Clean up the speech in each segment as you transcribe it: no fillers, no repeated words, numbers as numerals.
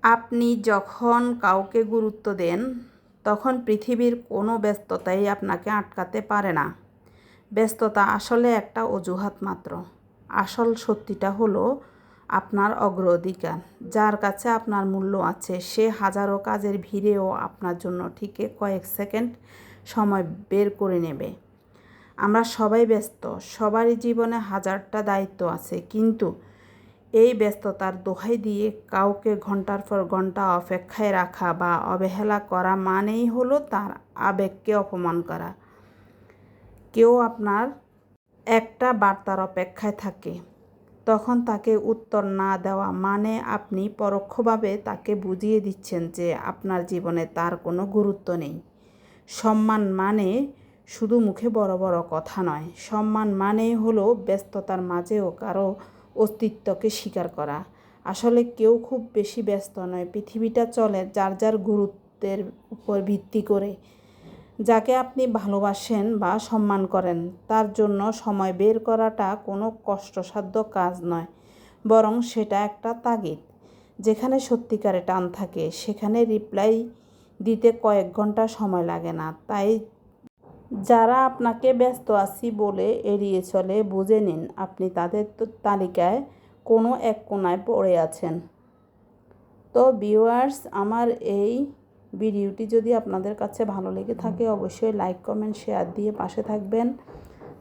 আপনি যখন কাউকে গুরুত্ব দেন তখন পৃথিবীর কোনো ব্যস্ততাই আপনাকে আটকাতে পারে না। ব্যস্ততা আসলে একটা অজুহাত মাত্র। আসল সত্যিটা হলো আপনার অগ্রাধিকার। যার কাছে আপনার মূল্য আছে সে হাজারো কাজের ভিড়েও আপনার জন্য ঠিক কয়েক সেকেন্ড সময় বের করে নেবে। আমরা সবাই ব্যস্ত, সবারই জীবনে হাজারটা দায়িত্ব আছে, কিন্তু এই ব্যস্ততার দোহাই দিয়ে কাউকে ঘন্টার পর ঘন্টা অপেক্ষায় রাখা বা অবহেলা করা মানেই হলো তার আবেগকে অপমান করা। কেউ আপনার একটা বার্তার অপেক্ষায় থাকে, তখন তাকে উত্তর না দেওয়া মানে আপনি পরোক্ষভাবে তাকে বুঝিয়ে দিচ্ছেন যে আপনার জীবনে তার কোনো গুরুত্ব নেই। সম্মান মানে শুধু মুখে বড় বড় কথা নয়, সম্মান মানেই হলো ব্যস্ততার মাঝেও কারো অস্তিত্বকে স্বীকার করা। আসলে কেউ খুব বেশি ব্যস্ত নয়, পৃথিবীটা চলে যার যার গুরুত্বের উপর ভিত্তি করে। যাকে আপনি ভালোবাসেন বা সম্মান করেন তার জন্য সময় বের করাটা কোনো কষ্টসাধ্য কাজ নয়, বরং সেটা একটা তাগিদ। যেখানে সত্যিকারে টান থাকে সেখানে রিপ্লাই দিতে কয়েক ঘন্টা সময় লাগে না। তাই যারা আপনাকে ব্যস্ত আছি বলে এড়িয়ে চলে, বুঝে নিন আপনি তাদের তালিকায় কোনো এক কোণায় পড়ে আছেন। তো ভিউয়ার্স, আমার এই ভিডিওটি যদি আপনাদের কাছে ভালো লেগে থাকে অবশ্যই লাইক, কমেন্ট, শেয়ার দিয়ে পাশে থাকবেন।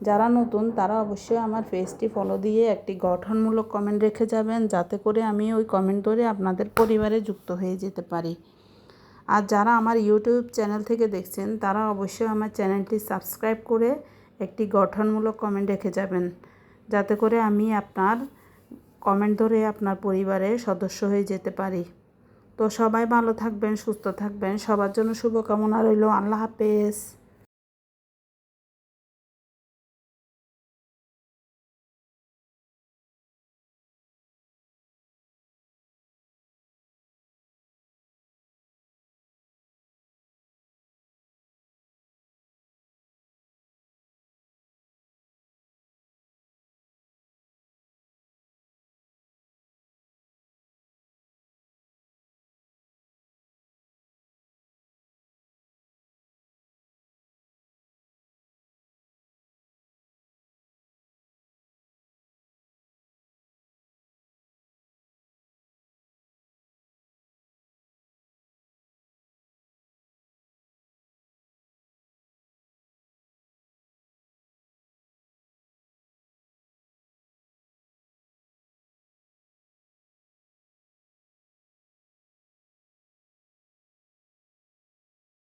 যারা নতুন তারা অবশ্যই আমার পেজটি ফলো দিয়ে একটি গঠনমূলক কমেন্ট রেখে যাবেন, যাতে করে আমি ওই কমেন্ট ধরে আপনাদের পরিবারে যুক্ত হয়ে যেতে পারি। আর যারা আমার ইউটিউব চ্যানেল থেকে দেখছেন তারা অবশ্যই আমার চ্যানেলটি সাবস্ক্রাইব করে একটি গঠনমূলক কমেন্ট রেখে যাবেন, যাতে করে আমি আপনার কমেন্ট ধরে আপনার পরিবারের সদস্য হয়ে যেতে পারি। তো সবাই ভালো থাকবেন, সুস্থ থাকবেন, সবার জন্য শুভকামনা রইল। আল্লাহ হাফেজ।